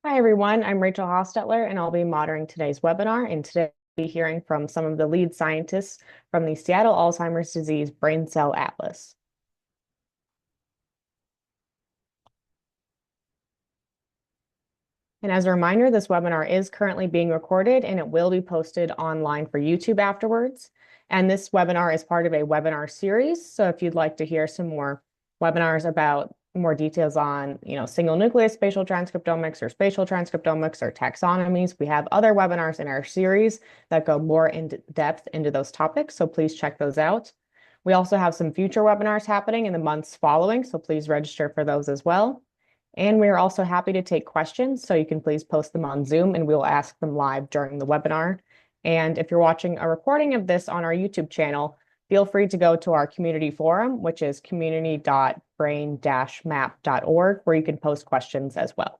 Hi, everyone. I'm Rachel Hostetler, and I'll be moderating today's webinar. And today we'll be hearing from some of the lead scientists from the Seattle Alzheimer's Disease Brain Cell Atlas. And as a reminder, this webinar is currently being recorded and it will be posted online for YouTube afterwards. And this webinar is part of a webinar series. So if you'd like to hear some more webinars about more details on, single nucleus spatial transcriptomics or spatial transcriptomics or taxonomies, we have other webinars in our series that go more in depth into those topics. So please check those out. We also have some future webinars happening in the months following, so please register for those as well. And we are also happy to take questions, so you can please post them on Zoom and we will ask them live during the webinar. And if you're watching a recording of this on our YouTube channel, feel free to go to our community forum, which is community.brain-map.org, where you can post questions as well.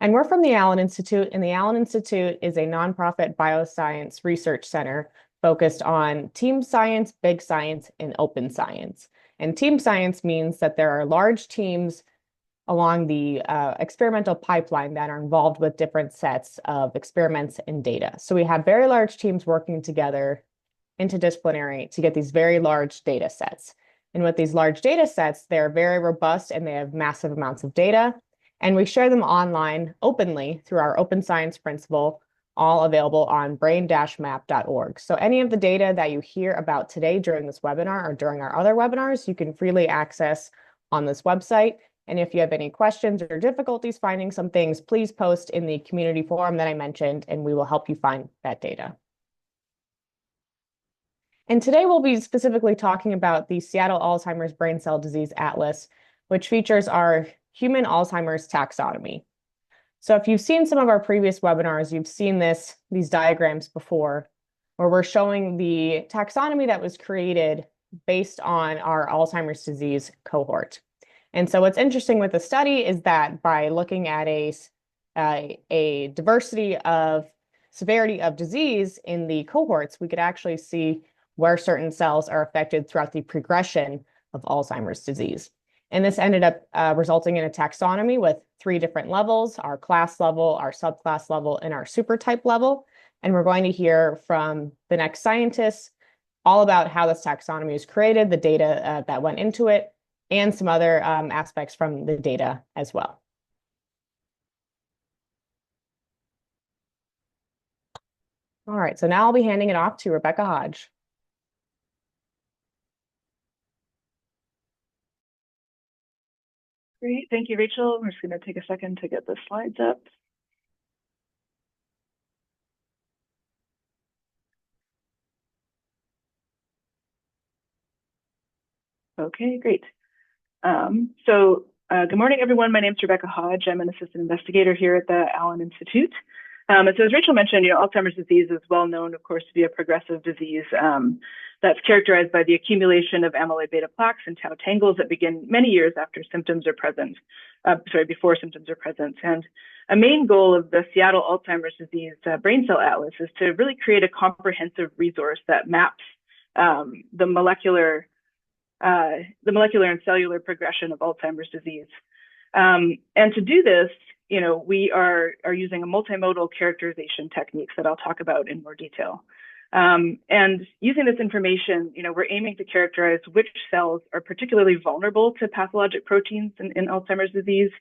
And we're from the Allen Institute, and the Allen Institute is a nonprofit bioscience research center focused on team science, big science, and open science. And team science means that there are large teams along the experimental pipeline that are involved with different sets of experiments and data. So we have very large teams working together interdisciplinary to get these very large data sets. And with these large data sets, they're very robust and they have massive amounts of data. And we share them online openly through our open science principle, all available on brain-map.org. So any of the data that you hear about today during this webinar or during our other webinars, you can freely access on this website. And if you have any questions or difficulties finding some things, please post in the community forum that I mentioned, and we will help you find that data. And today we'll be specifically talking about the Seattle Alzheimer's Brain Cell Disease Atlas, which features our human Alzheimer's taxonomy. So if you've seen some of our previous webinars, you've seen these diagrams before, where we're showing the taxonomy that was created based on our Alzheimer's disease cohort. And so what's interesting with the study is that by looking at a diversity of severity of disease in the cohorts, we could actually see where certain cells are affected throughout the progression of Alzheimer's disease. And this ended up resulting in a taxonomy with 3 different levels: our class level, our subclass level, and our supertype level. And we're going to hear from the next scientists all about how this taxonomy was created, the data that went into it, and some other aspects from the data as well. All right, so now I'll be handing it off to Rebecca Hodge. Great, thank you, Rachel. We're just going to take a second to get the slides up. Okay, great. Good morning, everyone. My name is Rebecca Hodge. I'm an assistant investigator here at the Allen Institute. And so as Rachel mentioned, Alzheimer's disease is well known, of course, to be a progressive disease that's characterized by the accumulation of amyloid beta plaques and tau tangles that begin many years after symptoms are present, before symptoms are present. And a main goal of the Seattle Alzheimer's Disease Brain Cell Atlas is to really create a comprehensive resource that maps the molecular and cellular progression of Alzheimer's disease. And to do this, we are using a multimodal characterization techniques that I'll talk about in more detail. And using this information, we're aiming to characterize which cells are particularly vulnerable to pathologic proteins in Alzheimer's disease,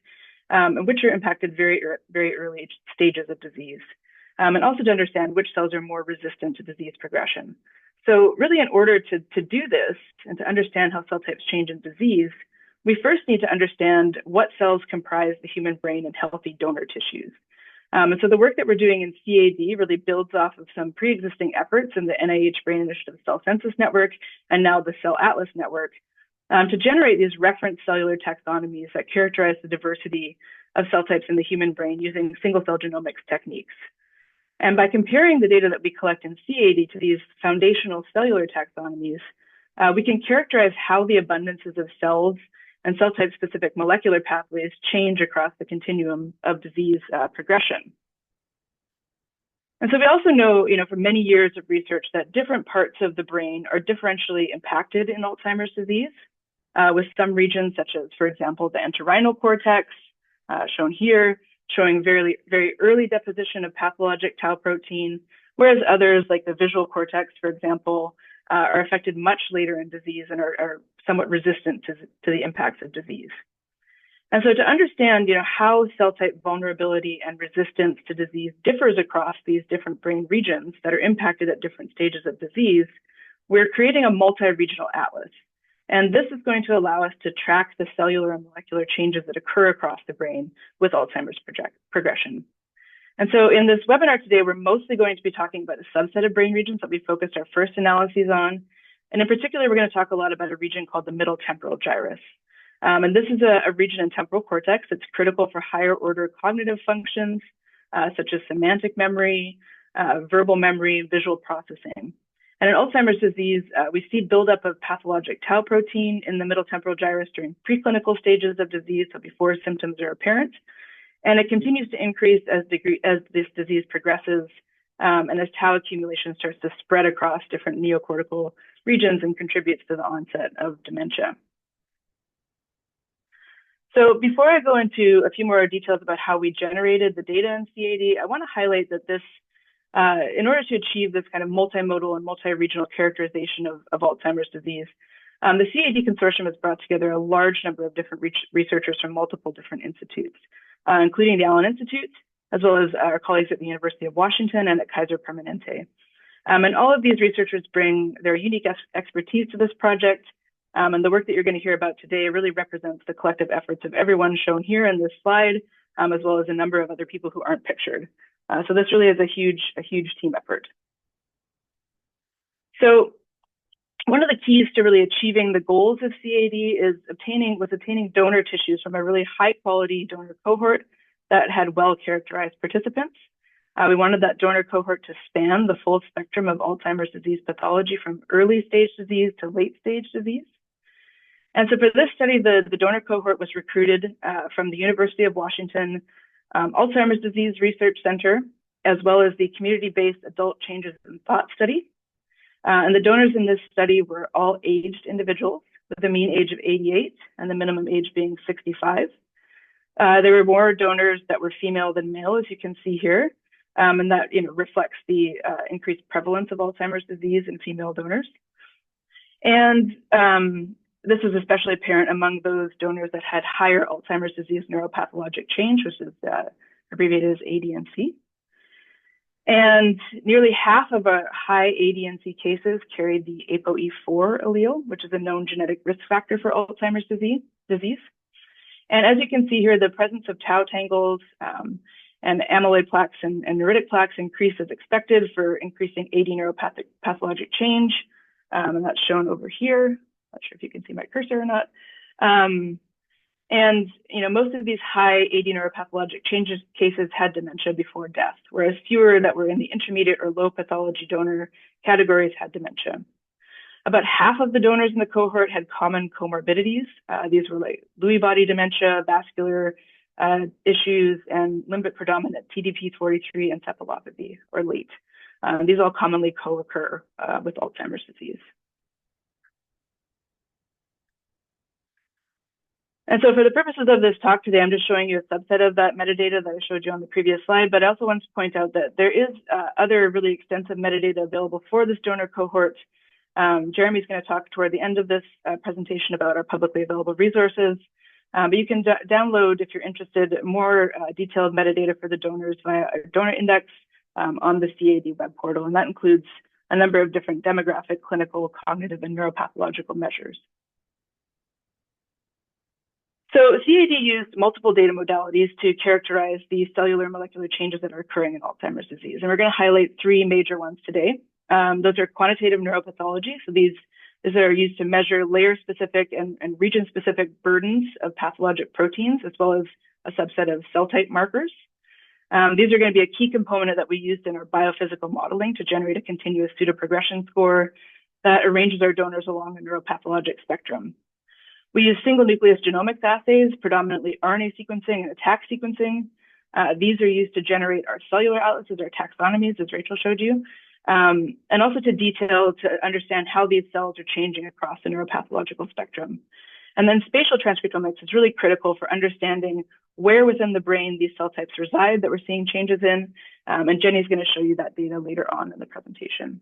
and which are impacted very early stages of disease. And also to understand which cells are more resistant to disease progression. So really, in order to do this and to understand how cell types change in disease, we first need to understand what cells comprise the human brain and healthy donor tissues. And so the work that we're doing in CAD really builds off of some pre-existing efforts in the NIH Brain Initiative Cell Census Network and now the Cell Atlas Network to generate these reference cellular taxonomies that characterize the diversity of cell types in the human brain using single-cell genomics techniques. And by comparing the data that we collect in CAD to these foundational cellular taxonomies, we can characterize how the abundances of cells and cell type specific molecular pathways change across the continuum of disease progression. And so we also know, from many years of research that different parts of the brain are differentially impacted in Alzheimer's disease. with some regions such as, for example, the entorhinal cortex, shown here, showing very, very early deposition of pathologic tau protein, whereas others like the visual cortex, for example, are affected much later in disease and are somewhat resistant to the impacts of disease. And so to understand, how cell type vulnerability and resistance to disease differs across these different brain regions that are impacted at different stages of disease, we're creating a multi-regional atlas. And this is going to allow us to track the cellular and molecular changes that occur across the brain with Alzheimer's progression. And so in this webinar today, we're mostly going to be talking about a subset of brain regions that we focused our first analyses on. And in particular, we're going to talk a lot about a region called the middle temporal gyrus. And this is a region in temporal cortex that's critical for higher order cognitive functions, such as semantic memory, verbal memory, visual processing. And in Alzheimer's disease, we see buildup of pathologic tau protein in the middle temporal gyrus during preclinical stages of disease, so before symptoms are apparent. And it continues to increase as this disease progresses and as tau accumulation starts to spread across different neocortical regions and contributes to the onset of dementia. So before I go into a few more details about how we generated the data in CAD, I want to highlight that this, in order to achieve this kind of multimodal and multi-regional characterization of Alzheimer's disease, the CAD consortium has brought together a large number of different researchers from multiple different institutes, including the Allen Institute, as well as our colleagues at the University of Washington and at Kaiser Permanente. And all of these researchers bring their unique expertise to this project. And the work that you're going to hear about today really represents the collective efforts of everyone shown here in this slide, as well as a number of other people who aren't pictured. So this really is a huge team effort. So one of the keys to really achieving the goals of CAD was obtaining donor tissues from a really high quality donor cohort that had well-characterized participants. We wanted that donor cohort to span the full spectrum of Alzheimer's disease pathology from early stage disease to late stage disease. And so for this study, the donor cohort was recruited from the University of Washington Alzheimer's Disease Research Center, as well as the community-based Adult Changes in Thought study. And the donors in this study were all aged individuals with a mean age of 88 and the minimum age being 65. There were more donors that were female than male, as you can see here, and that reflects the increased prevalence of Alzheimer's disease in female donors. And this is especially apparent among those donors that had higher Alzheimer's disease neuropathologic change, which is abbreviated as ADNC. And nearly half of high ADNC cases carried the ApoE4 allele, which is a known genetic risk factor for Alzheimer's disease. And as you can see here, the presence of tau tangles and amyloid plaques and neuritic plaques increased as expected for increasing AD neuropathologic change. And that's shown over here. Not sure if you can see my cursor or not. And most of these high AD neuropathologic changes cases had dementia before death, whereas fewer that were in the intermediate or low pathology donor categories had dementia. About half of the donors in the cohort had common comorbidities. These were like Lewy body dementia, vascular issues, and limbic predominant TDP-43 encephalopathy, or late. These all commonly co-occur with Alzheimer's disease. And so for the purposes of this talk today, I'm just showing you a subset of that metadata that I showed you on the previous slide, but I also want to point out that there is other really extensive metadata available for this donor cohort. Jeremy's going to talk toward the end of this presentation about our publicly available resources, but you can download, if you're interested, more detailed metadata for the donors via our donor index on the CAD web portal, and that includes a number of different demographic, clinical, cognitive, and neuropathological measures. So CAD used multiple data modalities to characterize the cellular molecular changes that are occurring in Alzheimer's disease. And we're going to highlight three major ones today. Those are quantitative neuropathology. So these are used to measure layer-specific and region-specific burdens of pathologic proteins, as well as a subset of cell type markers. These are going to be a key component that we used in our biophysical modeling to generate a continuous pseudo-progression score that arranges our donors along a neuropathologic spectrum. We use single nucleus genomics assays, predominantly RNA sequencing and attack sequencing. These are used to generate our cellular atlases, our taxonomies, as Rachel showed you, and also to understand how these cells are changing across the neuropathological spectrum. And then spatial transcriptomics is really critical for understanding where within the brain these cell types reside that we're seeing changes in. And Jenny's going to show you that data later on in the presentation.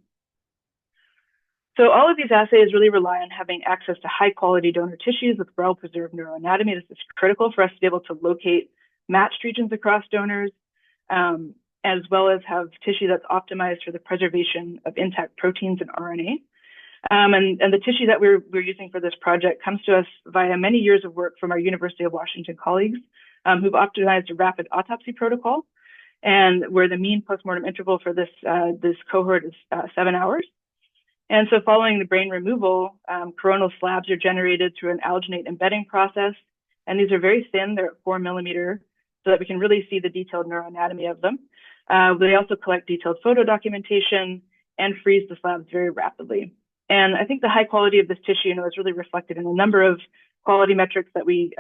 So all of these assays really rely on having access to high quality donor tissues with well-preserved neuroanatomy. This is critical for us to be able to locate matched regions across donors, as well as have tissue that's optimized for the preservation of intact proteins and RNA. And the tissue that we're using for this project comes to us via many years of work from our University of Washington colleagues who've optimized a rapid autopsy protocol, and where the mean postmortem interval for this cohort is 7 hours. And so following the brain removal, coronal slabs are generated through an alginate embedding process. And these are very thin, they're at 4 millimeter, so that we can really see the detailed neuroanatomy of them. They also collect detailed photo documentation and freeze the slabs very rapidly. And I think the high quality of this tissue, is really reflected in a number of quality metrics that we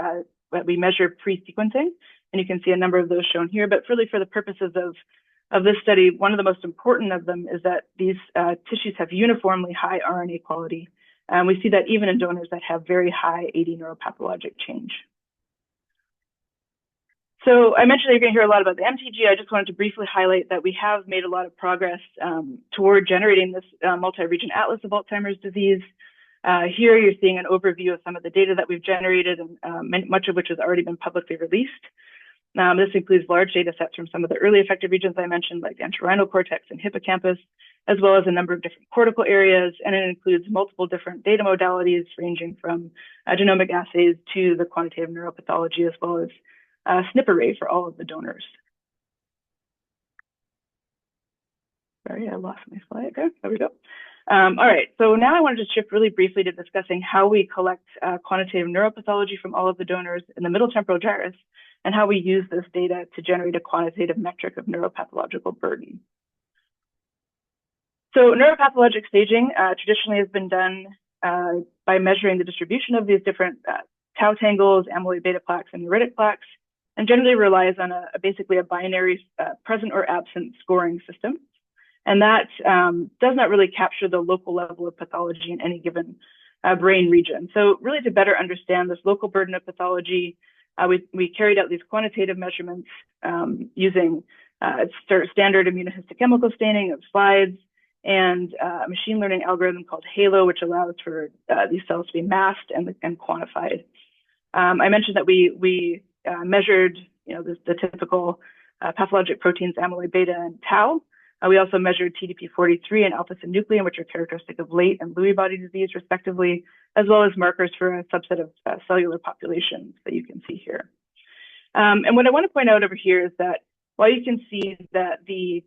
measure pre-sequencing. And you can see a number of those shown here, but really for the purposes of this study, one of the most important of them is that these tissues have uniformly high RNA quality. And we see that even in donors that have very high 80 neuropathologic change. So I mentioned that you're going to hear a lot about the MTG. I just wanted to briefly highlight that we have made a lot of progress toward generating this multi-region atlas of Alzheimer's disease. Here you're seeing an overview of some of the data that we've generated, and much of which has already been publicly released. This includes large data sets from some of the early affected regions I mentioned, like the entorhinal cortex and hippocampus, as well as a number of different cortical areas. And it includes multiple different data modalities ranging from genomic assays to the quantitative neuropathology, as well as SNP array for all of the donors. Sorry, I lost my slide. Okay, there we go. All right, so now I wanted to shift really briefly to discussing how we collect quantitative neuropathology from all of the donors in the middle temporal gyrus, and how we use this data to generate a quantitative metric of neuropathological burden. So neuropathologic staging traditionally has been done by measuring the distribution of these different tau tangles, amyloid beta plaques, and neuritic plaques, and generally relies on basically a binary present or absent scoring system. And that does not really capture the local level of pathology in any given brain region. So really, to better understand this local burden of pathology, we carried out these quantitative measurements using standard immunohistochemical staining of slides and a machine learning algorithm called HALO, which allows for these cells to be masked and quantified. I mentioned that we measured, the typical pathologic proteins, amyloid beta and tau. We also measured TDP43 and alpha-synuclein, which are characteristic of late and Lewy body disease, respectively, as well as markers for a subset of cellular populations that you can see here. And what I want to point out over here is that while you can see that the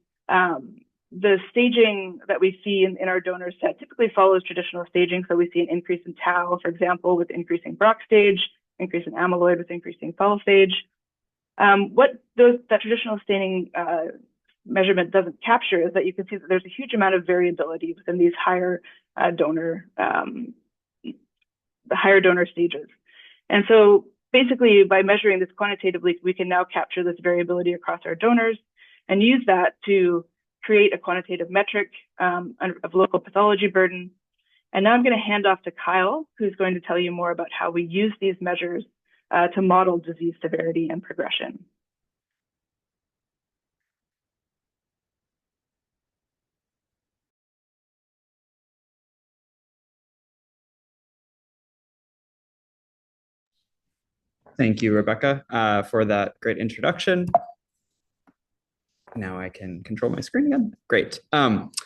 staging that we see in our donor set typically follows traditional staging, so we see an increase in tau, for example, with increasing Braak stage, increase in amyloid with increasing Thal stage. What that traditional staining measurement doesn't capture is that you can see that there's a huge amount of variability within these higher donor stages. And so basically, by measuring this quantitatively, we can now capture this variability across our donors and use that to create a quantitative metric of local pathology burden. And now I'm going to hand off to Kyle, who's going to tell you more about how we use these measures to model disease severity and progression. Thank you, Rebecca, for that great introduction. Now I can control my screen again. Great.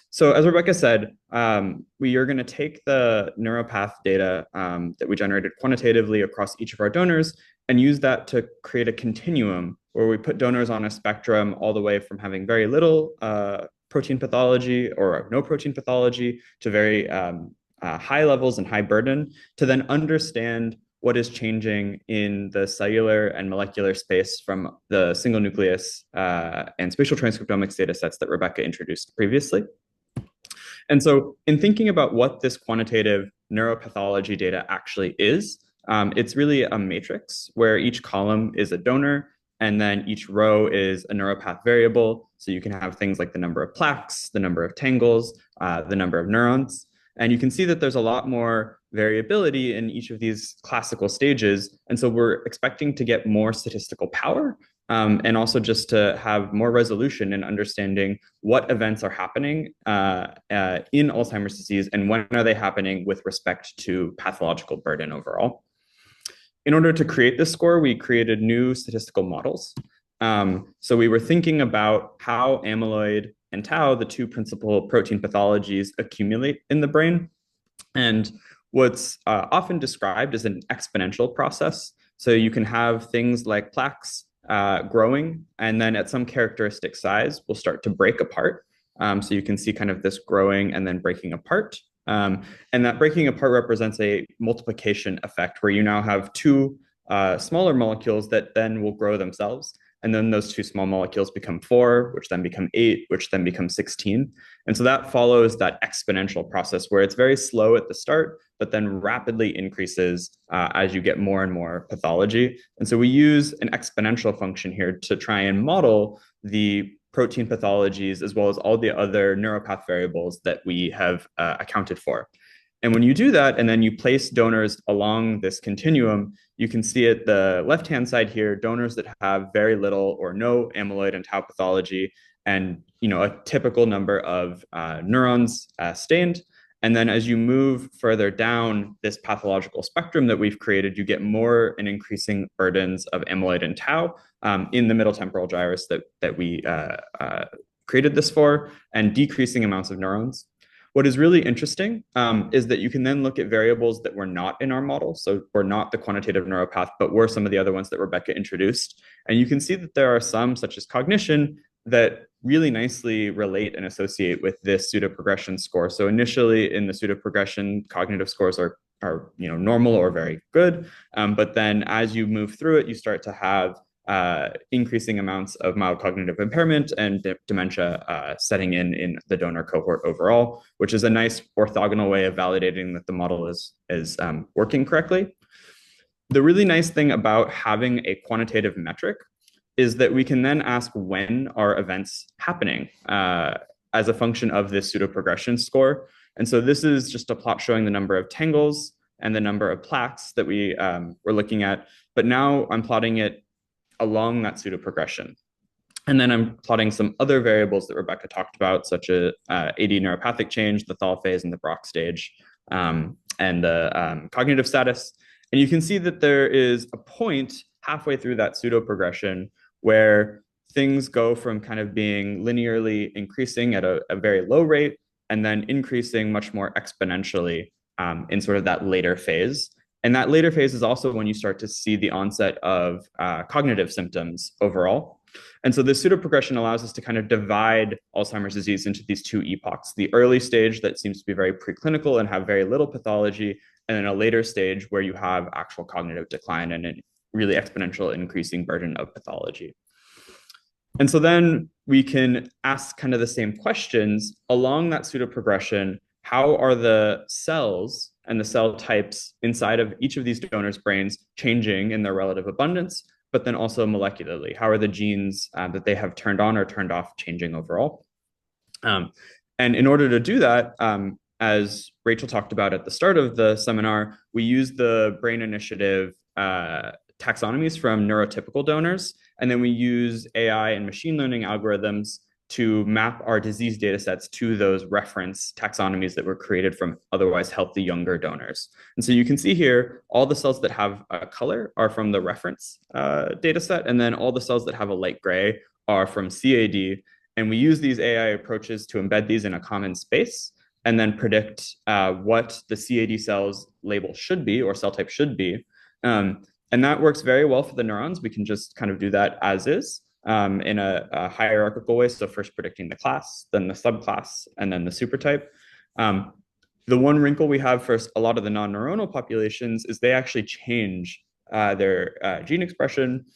So as Rebecca said, we are going to take the neuropath data that we generated quantitatively across each of our donors and use that to create a continuum where we put donors on a spectrum all the way from having very little protein pathology or no protein pathology to very high levels and high burden, to then understand what is changing in the cellular and molecular space from the single nucleus and spatial transcriptomics data sets that Rebecca introduced previously. And so in thinking about what this quantitative neuropathology data actually is, it's really a matrix where each column is a donor and then each row is a neuropath variable. So you can have things like the number of plaques, the number of tangles, the number of neurons. And you can see that there's a lot more variability in each of these classical stages. And so we're expecting to get more statistical power, and also just to have more resolution in understanding what events are happening in Alzheimer's disease and when are they happening with respect to pathological burden overall. In order to create this score, we created new statistical models. So we were thinking about how amyloid and tau, the two principal protein pathologies, accumulate in the brain. And what's often described as an exponential process. So you can have things like plaques growing, and then at some characteristic size will start to break apart. So you can see kind of this growing and then breaking apart. And that breaking apart represents a multiplication effect where you now have two smaller molecules that then will grow themselves. And then those two small molecules become 4, which then become 8, which then become 16. And so that follows that exponential process where it's very slow at the start, but then rapidly increases as you get more and more pathology. And so we use an exponential function here to try and model the protein pathologies as well as all the other neuropath variables that we have accounted for. And when you do that, and then you place donors along this continuum, you can see at the left-hand side here, donors that have very little or no amyloid and tau pathology, and a typical number of neurons stained. And then as you move further down this pathological spectrum that we've created, you get more and increasing burdens of amyloid and tau in the middle temporal gyrus that we created this for, and decreasing amounts of neurons. What is really interesting is that you can then look at variables that were not in our model. So were not the quantitative neuropath, but were some of the other ones that Rebecca introduced. And you can see that there are some, such as cognition, that really nicely relate and associate with this pseudo-progression score. So initially in the pseudo-progression, cognitive scores are normal or very good. But then as you move through it, you start to have increasing amounts of mild cognitive impairment and dementia setting in the donor cohort overall, which is a nice orthogonal way of validating that the model is working correctly. The really nice thing about having a quantitative metric is that we can then ask when are events happening as a function of this pseudo-progression score. And so this is just a plot showing the number of tangles and the number of plaques that we were looking at. But now I'm plotting it along that pseudo-progression. And then I'm plotting some other variables that Rebecca talked about, such as AD neuropathic change, the Thal phase and the Brock stage, and the cognitive status. And you can see that there is a point halfway through that pseudo-progression where things go from kind of being linearly increasing at a very low rate and then increasing much more exponentially in sort of that later phase. And that later phase is also when you start to see the onset of cognitive symptoms overall. And so this pseudo-progression allows us to kind of divide Alzheimer's disease into these two epochs, the early stage that seems to be very preclinical and have very little pathology, and then a later stage where you have actual cognitive decline and a really exponential increasing burden of pathology. And so then we can ask kind of the same questions along that pseudo-progression. How are the cells and the cell types inside of each of these donors' brains changing in their relative abundance, but then also molecularly? How are the genes that they have turned on or turned off changing overall? And in order to do that, as Rachel talked about at the start of the seminar, we use the Brain Initiative taxonomies from neurotypical donors, and then we use AI and machine learning algorithms to map our disease data sets to those reference taxonomies that were created from otherwise healthy younger donors. And so you can see here, all the cells that have a color are from the reference data set, and then all the cells that have a light gray are from CAD. And we use these AI approaches to embed these in a common space and then predict what the CAD cells label should be or cell type should be. And that works very well for the neurons. We can just kind of do that as is. In a hierarchical way. So first predicting the class, then the subclass, and then the supertype. The one wrinkle we have for a lot of the non-neuronal populations is they actually change their gene expression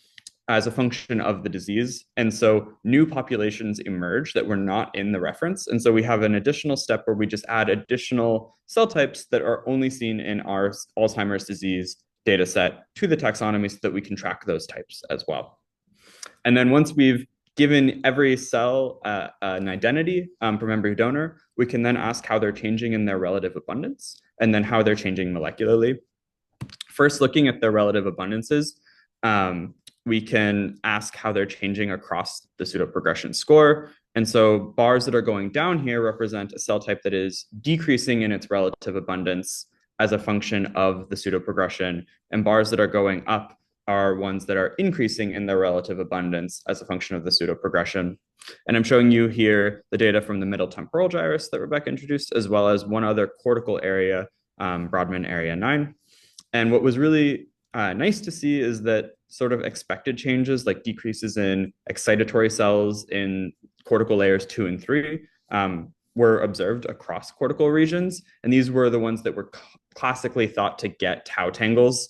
as a function of the disease. And so new populations emerge that were not in the reference. And so we have an additional step where we just add additional cell types that are only seen in our Alzheimer's disease data set to the taxonomy so that we can track those types as well. And then once we've given every cell an identity from every donor, we can then ask how they're changing in their relative abundance, and then how they're changing molecularly. First, looking at their relative abundances, we can ask how they're changing across the pseudo-progression score. And so bars that are going down here represent a cell type that is decreasing in its relative abundance as a function of the pseudo-progression, and bars that are going up are ones that are increasing in their relative abundance as a function of the pseudo-progression. And I'm showing you here the data from the middle temporal gyrus that Rebecca introduced, as well as one other cortical area, Brodmann area 9. And what was really nice to see is that sort of expected changes, like decreases in excitatory cells in cortical layers 2 and 3, were observed across cortical regions. And these were the ones that were classically thought to get tau tangles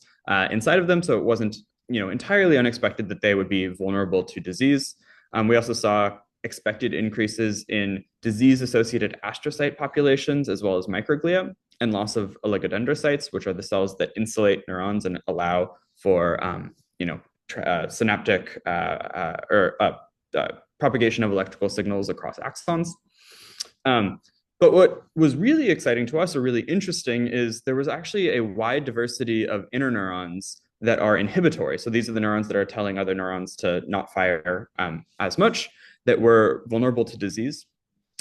inside of them. So it wasn't, entirely unexpected that they would be vulnerable to disease. We also saw expected increases in disease-associated astrocyte populations, as well as microglia, and loss of oligodendrocytes, which are the cells that insulate neurons and allow for synaptic propagation of electrical signals across axons. But what was really exciting to us, or really interesting, is there was actually a wide diversity of interneurons that are inhibitory. So these are the neurons that are telling other neurons to not fire as much, that were vulnerable to disease.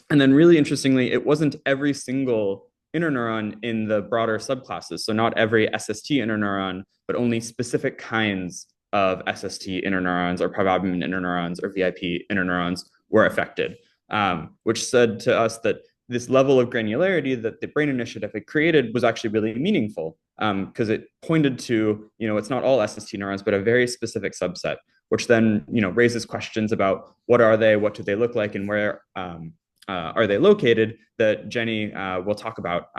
And then really interestingly, it wasn't every single interneuron in the broader subclasses. So not every SST interneuron, but only specific kinds of SST interneurons or parvalbumin interneurons or VIP interneurons were affected, which said to us that this level of granularity that the Brain Initiative had created was actually really meaningful, because it pointed to, it's not all SST neurons, but a very specific subset, which then, raises questions about what are they, what do they look like, and where are they located, that Jenny will talk about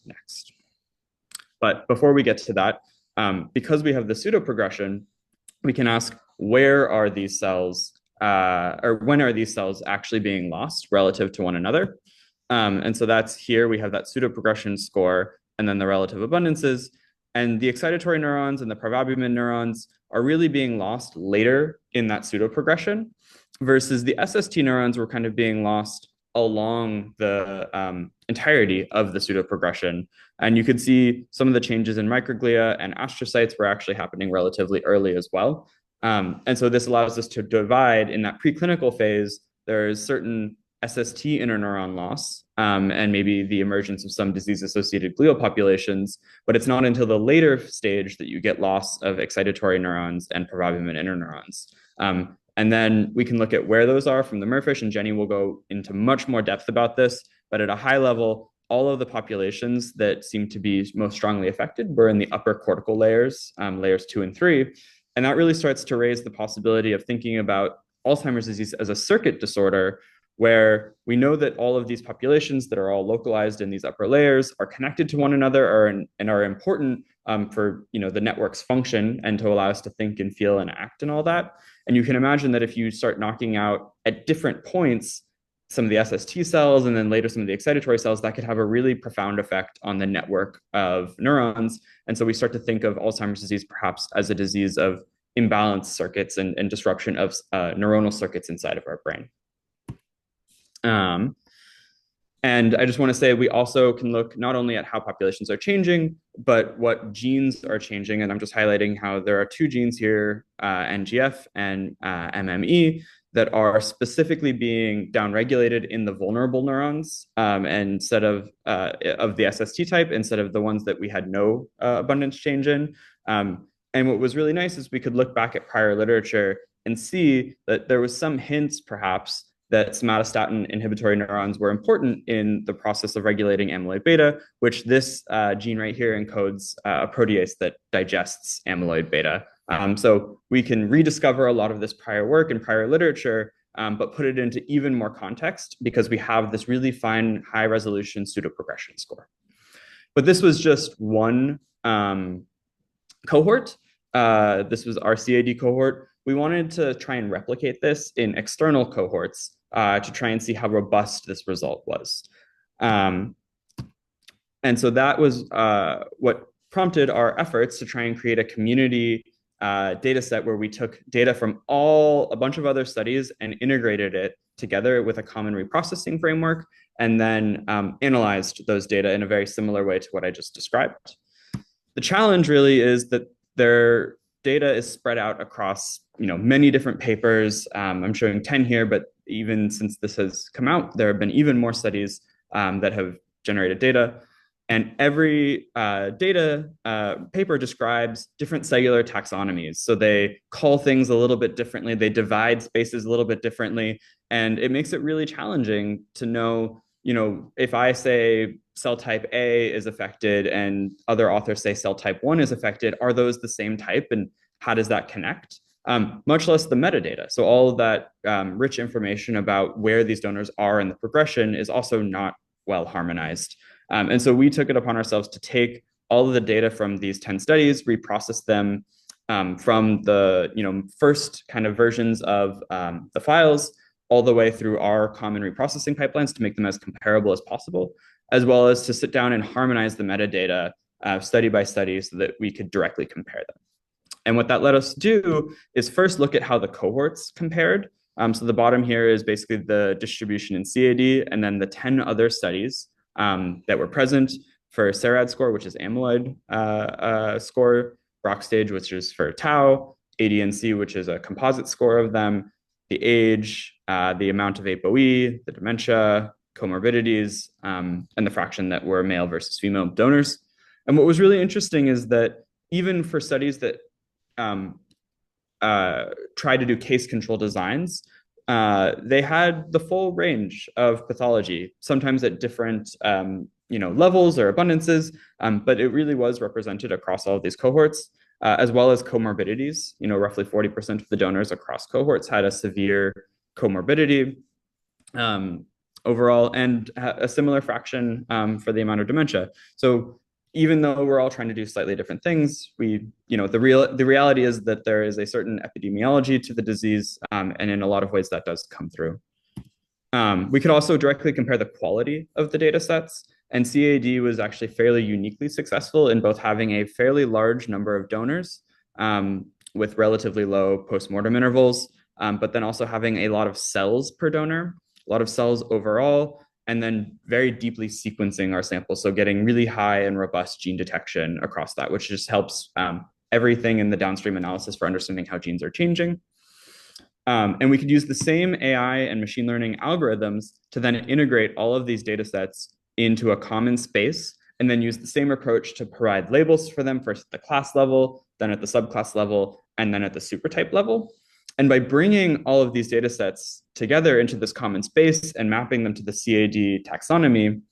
next. But before we get to that, because we have the pseudo-progression, we can ask, where are these cells, or when are these cells actually being lost relative to one another? And so that's here, we have that pseudo-progression score, and then the relative abundances. And the excitatory neurons and the parvalbumin neurons are really being lost later in that pseudo-progression, versus the SST neurons were kind of being lost along the entirety of the pseudo-progression. And you could see some of the changes in microglia and astrocytes were actually happening relatively early as well. And so this allows us to divide in that preclinical phase. There's certain SST interneuron loss and maybe the emergence of some disease-associated glial populations, but it's not until the later stage that you get loss of excitatory neurons and parvalbumin interneurons. And then we can look at where those are from the MERFISH, and Jenny will go into much more depth about this. But at a high level, all of the populations that seem to be most strongly affected were in the upper cortical layers, layers 2 and 3. And that really starts to raise the possibility of thinking about Alzheimer's disease as a circuit disorder, where we know that all of these populations that are all localized in these upper layers are connected to one another and are important for the network's function and to allow us to think and feel and act and all that. And you can imagine that if you start knocking out at different points some of the SST cells and then later some of the excitatory cells, that could have a really profound effect on the network of neurons. And so we start to think of Alzheimer's disease perhaps as a disease of imbalanced circuits and disruption of neuronal circuits inside of our brain. And I just want to say we also can look not only at how populations are changing, but what genes are changing. And I'm just highlighting how there are two genes here, NGF and MME, that are specifically being downregulated in the vulnerable neurons instead of the SST type, instead of the ones that we had no abundance change in. And what was really nice is we could look back at prior literature and see that there was some hints, perhaps, that somatostatin inhibitory neurons were important in the process of regulating amyloid beta, which this gene right here encodes a protease that digests amyloid beta. So we can rediscover a lot of this prior work and prior literature, but put it into even more context because we have this really fine, high-resolution pseudo-progression score. But this was just one cohort. This was our CAD cohort. We wanted to try and replicate this in external cohorts to try and see how robust this result was. And so that was what prompted our efforts to try and create a community data set where we took data from a bunch of other studies and integrated it together with a common reprocessing framework, and then analyzed those data in a very similar way to what I just described. The challenge really is that their data is spread out across many different papers. I'm showing 10 here, but even since this has come out, there have been even more studies that have generated data. And every data paper describes different cellular taxonomies. So they call things a little bit differently. They divide spaces a little bit differently. And it makes it really challenging to know, if I say cell type A is affected and other authors say cell type 1 is affected, are those the same type? And how does that connect? Much less the metadata. So all of that rich information about where these donors are in the progression is also not well harmonized. And so we took it upon ourselves to take all of the data from these 10 studies, reprocess them from the first kind of versions of the files all the way through our common reprocessing pipelines to make them as comparable as possible, as well as to sit down and harmonize the metadata study by study so that we could directly compare them. And what that let us do is first look at how the cohorts compared. So the bottom here is basically the distribution in CAD, and then the 10 other studies that were present for CERAD score, which is amyloid score, Brock stage, which is for tau, ADNC, which is a composite score of them, the age, the amount of ApoE, the dementia, comorbidities, and the fraction that were male versus female donors. And what was really interesting is that even for studies that try to do case control designs, they had the full range of pathology, sometimes at different levels or abundances, but it really was represented across all of these cohorts, as well as comorbidities. Roughly 40% of the donors across cohorts had a severe comorbidity overall, and a similar fraction for the amount of dementia. So even though we're all trying to do slightly different things, the reality is that there is a certain epidemiology to the disease, and in a lot of ways that does come through. We could also directly compare the quality of the data sets, and CAD was actually fairly uniquely successful in both having a fairly large number of donors with relatively low postmortem intervals, but then also having a lot of cells per donor, a lot of cells overall, and then very deeply sequencing our samples. So getting really high and robust gene detection across that, which just helps everything in the downstream analysis for understanding how genes are changing. And we could use the same AI and machine learning algorithms to then integrate all of these data sets into a common space, and then use the same approach to provide labels for them, first at the class level, then at the subclass level, and then at the supertype level. And by bringing all of these data sets together into this common space and mapping them to the CAD taxonomy,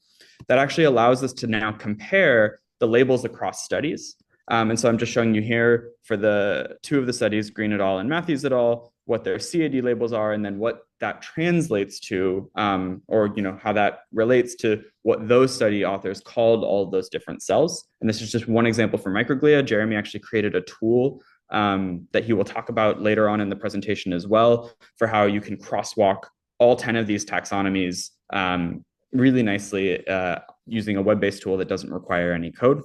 that actually allows us to now compare the labels across studies. And so I'm just showing you here for the two of the studies, Green et al. And Matthews et al., what their CAD labels are, and then what that translates to, or how that relates to what those study authors called all of those different cells. And this is just one example for microglia. Jeremy actually created a tool that he will talk about later on in the presentation as well, for how you can crosswalk all 10 of these taxonomies really nicely using a web-based tool that doesn't require any code.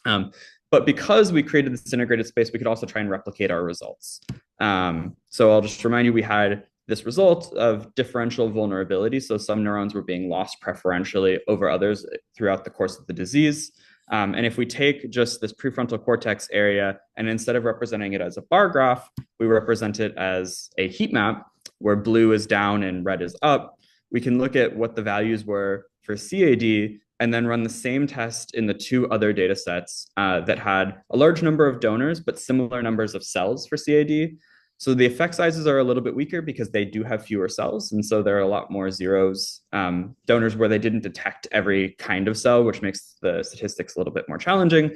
But because we created this integrated space, we could also try and replicate our results. So I'll just remind you, we had this result of differential vulnerability. So some neurons were being lost preferentially over others throughout the course of the disease. And if we take just this prefrontal cortex area, and instead of representing it as a bar graph, we represent it as a heat map where blue is down and red is up, we can look at what the values were for CAD and then run the same test in the two other data sets that had a large number of donors, but similar numbers of cells for CAD. So the effect sizes are a little bit weaker because they do have fewer cells. And so there are a lot more zeros, donors where they didn't detect every kind of cell, which makes the statistics a little bit more challenging.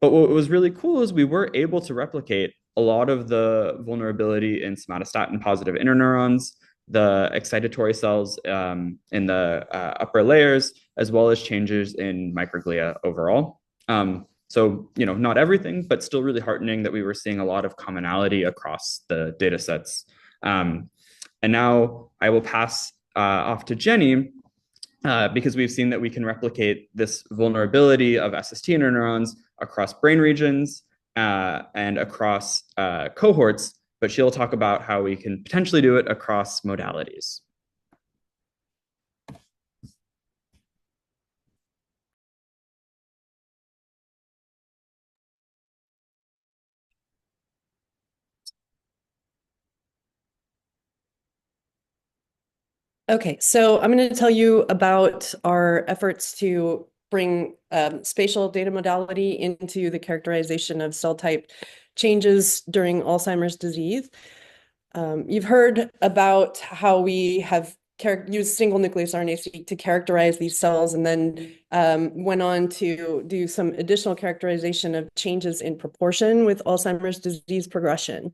But what was really cool is we were able to replicate a lot of the vulnerability in somatostatin positive interneurons, the excitatory cells in the upper layers, as well as changes in microglia overall. So, not everything, but still really heartening that we were seeing a lot of commonality across the data sets. And now I will pass off to Jenny, because we've seen that we can replicate this vulnerability of SST interneurons across brain regions, and across cohorts, but she'll talk about how we can potentially do it across modalities. Okay, so I'm going to tell you about our efforts to bring spatial data modality into the characterization of cell type changes during Alzheimer's disease. You've heard about how we have used single nucleus RNA-seq to characterize these cells, and then went on to do some additional characterization of changes in proportion with Alzheimer's disease progression.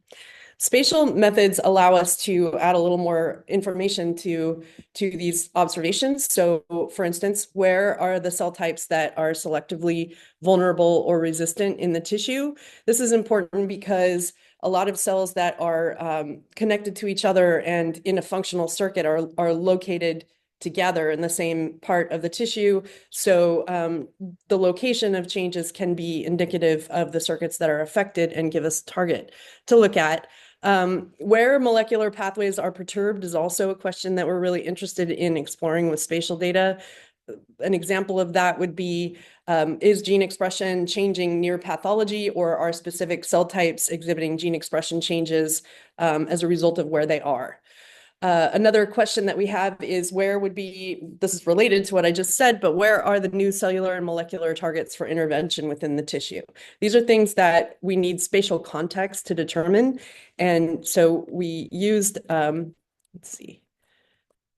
Spatial methods allow us to add a little more information to these observations. So, for instance, where are the cell types that are selectively vulnerable or resistant in the tissue? This is important because a lot of cells that are connected to each other and in a functional circuit are located together in the same part of the tissue. So the location of changes can be indicative of the circuits that are affected and give us a target to look at. Where molecular pathways are perturbed is also a question that we're really interested in exploring with spatial data. An example of that would be, is gene expression changing near pathology, or are specific cell types exhibiting gene expression changes as a result of where they are? Another question that we have is where would be, this is related to what I just said, but where are the new cellular and molecular targets for intervention within the tissue? These are things that we need spatial context to determine. And so we used, let's see,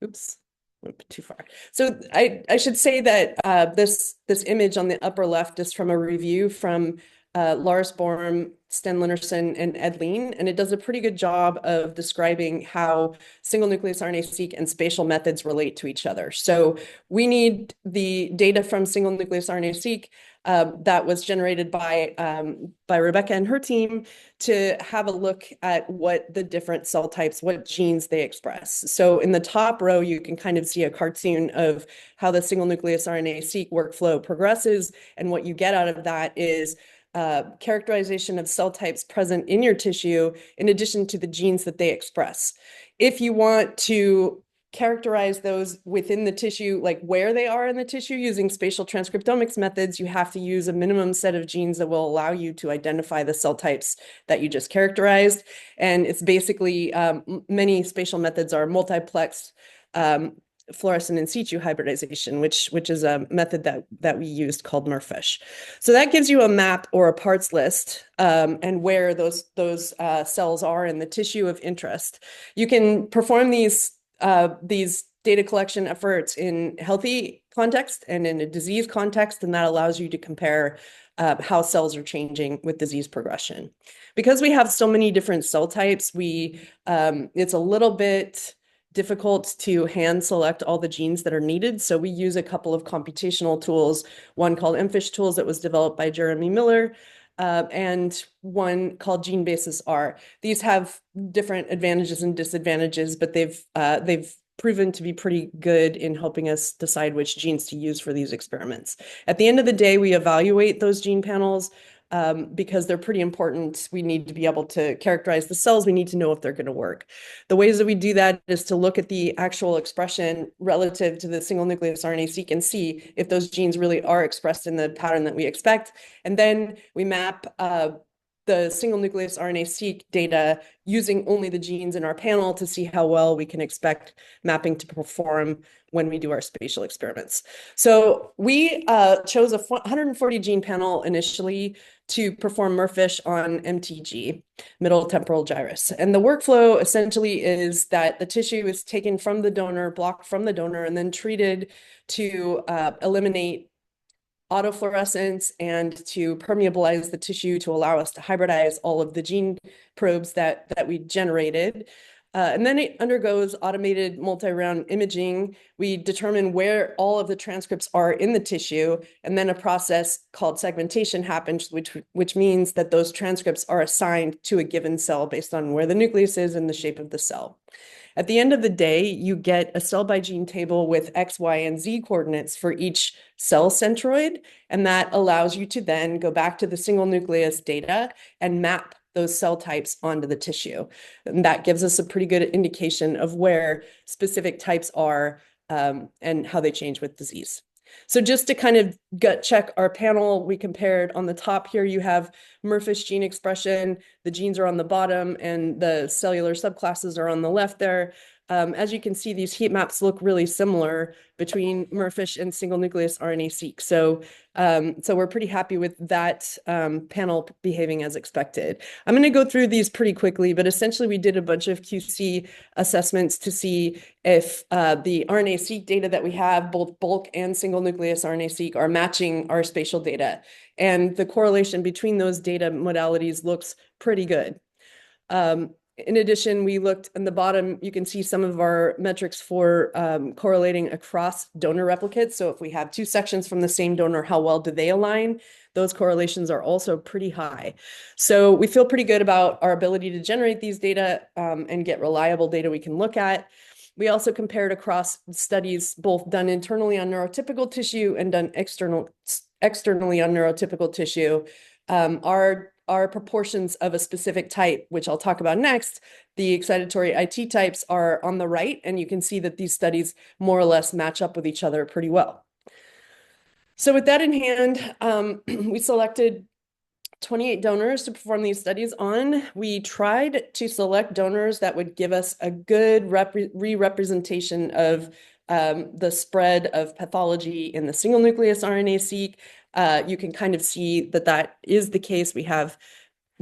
oops, went too far. So I should say that this image on the upper left is from a review from Lars Bohm, Sten Linnerson, and Ed Lean, and it does a pretty good job of describing how single nucleus RNA-seq and spatial methods relate to each other. So we need the data from single nucleus RNA-seq that was generated by Rebecca and her team to have a look at what the different cell types, what genes they express. So in the top row, you can kind of see a cartoon of how the single nucleus RNA-seq workflow progresses, and what you get out of that is characterization of cell types present in your tissue, in addition to the genes that they express. If you want to characterize those within the tissue, like where they are in the tissue, using spatial transcriptomics methods, you have to use a minimum set of genes that will allow you to identify the cell types that you just characterized. And it's basically, many spatial methods are multiplexed fluorescent in situ hybridization, which is a method that we used called MERFISH. So that gives you a map or a parts list and where those cells are in the tissue of interest. You can perform these data collection efforts in healthy context and in a disease context, and that allows you to compare how cells are changing with disease progression. Because we have so many different cell types, it's a little bit difficult to hand select all the genes that are needed. So we use a couple of computational tools, one called MFISH tools that was developed by Jeremy Miller, and one called Gene Basis R. These have different advantages and disadvantages, but they've proven to be pretty good in helping us decide which genes to use for these experiments. At the end of the day, we evaluate those gene panels because they're pretty important. We need to be able to characterize the cells. We need to know if they're going to work. The ways that we do that is to look at the actual expression relative to the single nucleus RNA-seq and see if those genes really are expressed in the pattern that we expect. And then we map the single nucleus RNA-seq data using only the genes in our panel to see how well we can expect mapping to perform when we do our spatial experiments. So we chose a 140 gene panel initially to perform MERFISH on MTG, middle temporal gyrus. And the workflow essentially is that the tissue is taken from the donor, blocked from the donor, and then treated to eliminate autofluorescence and to permeabilize the tissue to allow us to hybridize all of the gene probes that we generated. And then it undergoes automated multi-round imaging. We determine where all of the transcripts are in the tissue, and then a process called segmentation happens, which means that those transcripts are assigned to a given cell based on where the nucleus is and the shape of the cell. At the end of the day, you get a cell by gene table with X, Y, and Z coordinates for each cell centroid, and that allows you to then go back to the single nucleus data and map those cell types onto the tissue. And that gives us a pretty good indication of where specific types are and how they change with disease. So just to kind of gut check our panel, we compared on the top here, you have MERFISH gene expression, the genes are on the bottom and the cellular subclasses are on the left there. As you can see, these heat maps look really similar between MERFISH and single nucleus RNA-seq. So we're pretty happy with that panel behaving as expected. I'm going to go through these pretty quickly, but essentially we did a bunch of QC assessments to see if the RNA-seq data that we have, both bulk and single nucleus RNA-seq, are matching our spatial data. And the correlation between those data modalities looks pretty good. In addition, we looked in the bottom, you can see some of our metrics for correlating across donor replicates. So if we have two sections from the same donor, how well do they align? Those correlations are also pretty high. So we feel pretty good about our ability to generate these data and get reliable data we can look at. We also compared across studies, both done internally on neurotypical tissue and done externally on neurotypical tissue. Our proportions of a specific type, which I'll talk about next, the excitatory IT types are on the right, and you can see that these studies more or less match up with each other pretty well. So with that in hand, we selected 28 donors to perform these studies on. We tried to select donors that would give us a good re-representation of the spread of pathology in the single nucleus RNA-seq. You can kind of see that that is the case. We have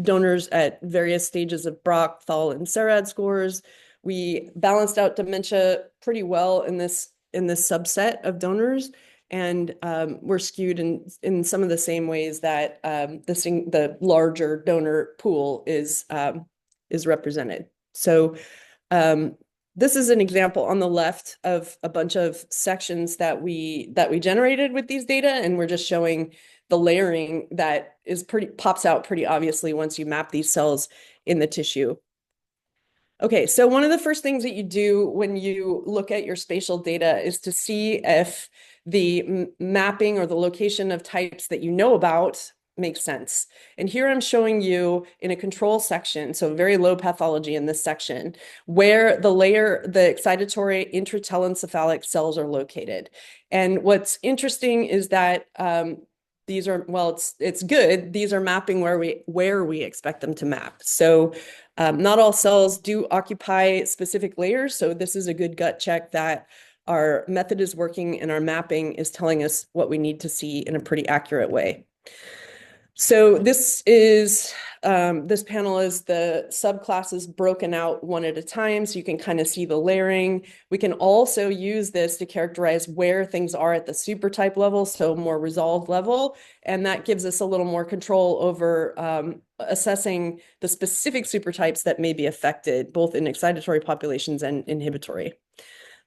donors at various stages of Brock, Thal, and SARAD scores. We balanced out dementia pretty well in this subset of donors, and we're skewed in some of the same ways that the larger donor pool is represented. So this is an example on the left of a bunch of sections that we generated with these data, and we're just showing the layering that pops out pretty obviously once you map these cells in the tissue. Okay, so one of the first things that you do when you look at your spatial data is to see if the mapping or the location of types that you know about makes sense. And here I'm showing you in a control section, so very low pathology in this section, where the excitatory intratelencephalic cells are located. And what's interesting is that these are, well, it's good. These are mapping where we expect them to map. So not all cells do occupy specific layers. So this is a good gut check that our method is working and our mapping is telling us what we need to see in a pretty accurate way. So this panel is the subclasses broken out one at a time, so you can kind of see the layering. We can also use this to characterize where things are at the supertype level, so more resolved level, and that gives us a little more control over assessing the specific supertypes that may be affected, both in excitatory populations and inhibitory.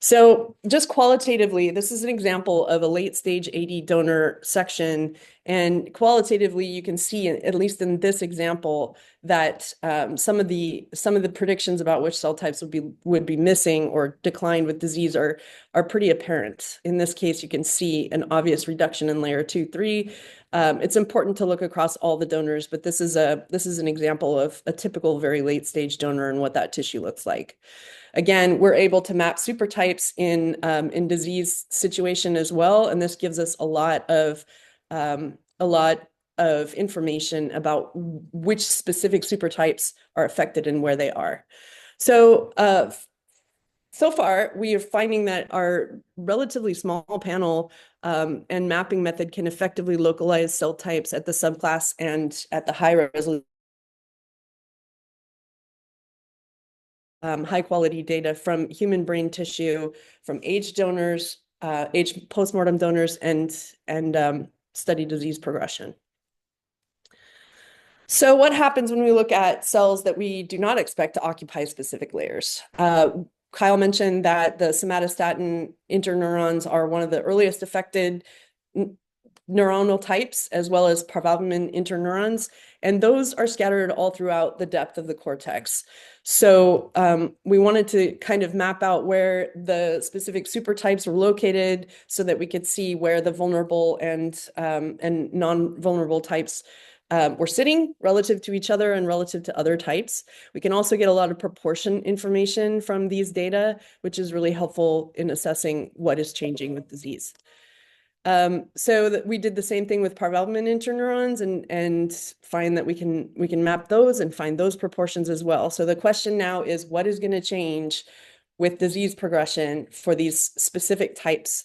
So just qualitatively, this is an example of a late stage AD donor section. And qualitatively, you can see, at least in this example, that some of the predictions about which cell types would be missing or decline with disease are pretty apparent. In this case, you can see an obvious reduction in layer 2, 3. It's important to look across all the donors, but this is an example of a typical very late stage donor and what that tissue looks like. Again, we're able to map supertypes in disease situation as well, and this gives us a lot of information about which specific supertypes are affected and where they are. So so far, we are finding that our relatively small panel and mapping method can effectively localize cell types at the subclass and at the high resolution. High quality data from human brain tissue, from aged donors, aged postmortem donors, and study disease progression. So what happens when we look at cells that we do not expect to occupy specific layers? Kyle mentioned that the somatostatin interneurons are one of the earliest affected neuronal types, as well as parvalbumin interneurons, and those are scattered all throughout the depth of the cortex. So we wanted to kind of map out where the specific supertypes were located so that we could see where the vulnerable and non-vulnerable types were sitting relative to each other and relative to other types. We can also get a lot of proportion information from these data, which is really helpful in assessing what is changing with disease. So we did the same thing with parvalbumin interneurons and find that we can map those and find those proportions as well. So the question now is, what is going to change with disease progression for these specific types,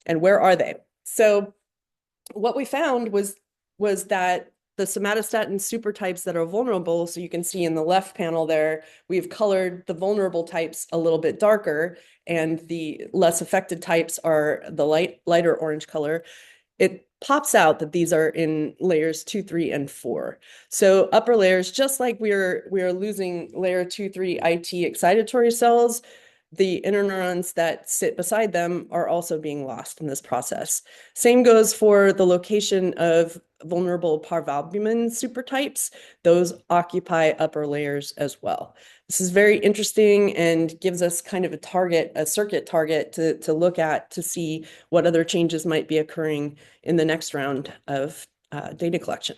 and where are they? So what we found was that the somatostatin supertypes that are vulnerable, so you can see in the left panel there, we've colored the vulnerable types a little bit darker, and the less affected types are the lighter orange color. It pops out that these are in layers 2, 3, and 4. So upper layers, just like we are losing layer 2, 3 IT excitatory cells, the interneurons that sit beside them are also being lost in this process. Same goes for the location of vulnerable parvalbumin supertypes. Those occupy upper layers as well. This is very interesting and gives us kind of a circuit target to look at to see what other changes might be occurring in the next round of data collection.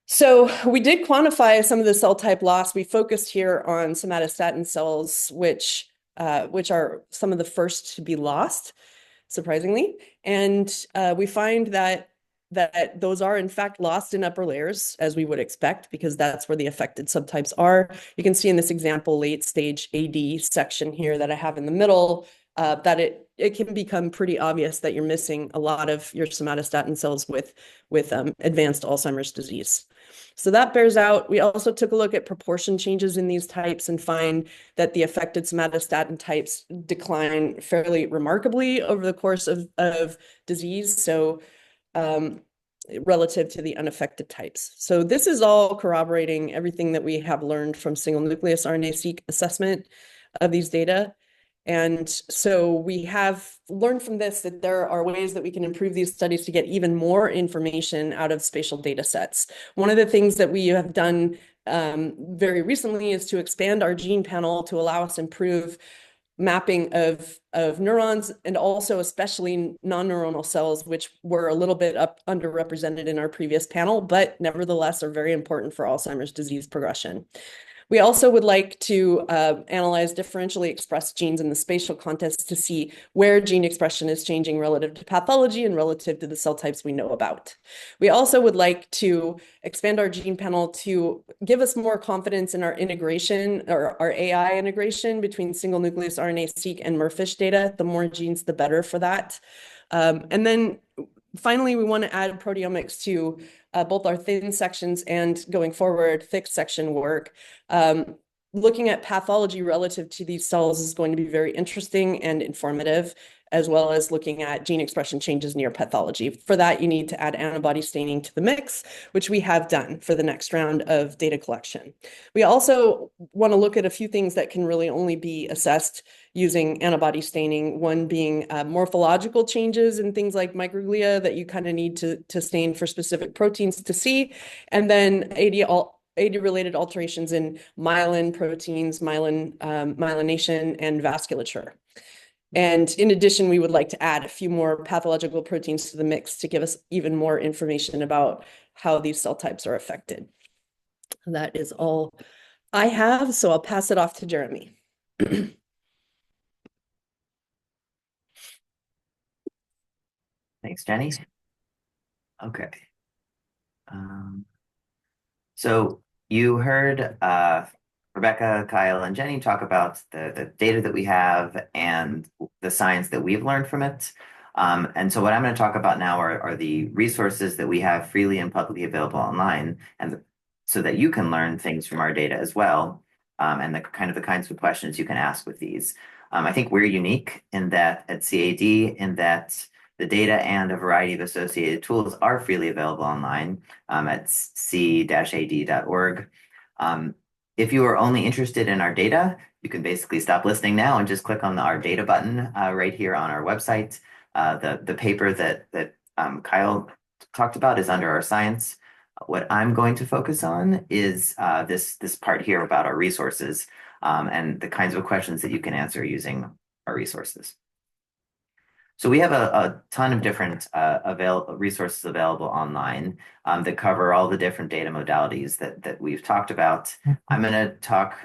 So we did quantify some of the cell type loss. We focused here on somatostatin cells, which are some of the first to be lost, surprisingly. And we find that those are in fact lost in upper layers, as we would expect, because that's where the affected subtypes are. You can see in this example late stage AD section here that I have in the middle, that it can become pretty obvious that you're missing a lot of your somatostatin cells with advanced Alzheimer's disease. So that bears out. We also took a look at proportion changes in these types and find that the affected somatostatin types decline fairly remarkably over the course of disease. So relative to the unaffected types. So this is all corroborating everything that we have learned from single nucleus RNA-seq assessment of these data. And so we have learned from this that there are ways that we can improve these studies to get even more information out of spatial data sets. One of the things that we have done very recently is to expand our gene panel to allow us to improve mapping of neurons, and also especially non-neuronal cells, which were a little bit underrepresented in our previous panel, but nevertheless are very important for Alzheimer's disease progression. We also would like to analyze differentially expressed genes in the spatial context to see where gene expression is changing relative to pathology and relative to the cell types we know about. We also would like to expand our gene panel to give us more confidence in our integration, or our AI integration between single nucleus RNA-seq and MERFISH data. The more genes, the better for that. And then finally, we want to add proteomics to both our thin sections and, going forward, thick section work. Looking at pathology relative to these cells is going to be very interesting and informative, as well as looking at gene expression changes near pathology. For that, you need to add antibody staining to the mix, which we have done for the next round of data collection. We also want to look at a few things that can really only be assessed using antibody staining, one being morphological changes in things like microglia that you kind of need to stain for specific proteins to see, and then AD-related alterations in myelin proteins, myelination, and vasculature. And in addition, we would like to add a few more pathological proteins to the mix to give us even more information about how these cell types are affected. That is all I have, so I'll pass it off to Jeremy. Thanks, Jenny. Okay. So you heard Rebecca, Kyle, and Jenny talk about the data that we have and the science that we've learned from it. And so what I'm going to talk about now are the resources that we have freely and publicly available online, and so that you can learn things from our data as well, and the kinds of questions you can ask with these. I think we're unique in that at CAD, in that The data and a variety of associated tools are freely available online at c-ad.org. If you are only interested in our data, you can basically stop listening now and just click on the Our Data button right here on our website. The paper that Kyle talked about is under our science. What I'm going to focus on is this part here about our resources and the kinds of questions that you can answer using our resources. So we have a ton of different resources available online that cover all the different data modalities that we've talked about. I'm going to talk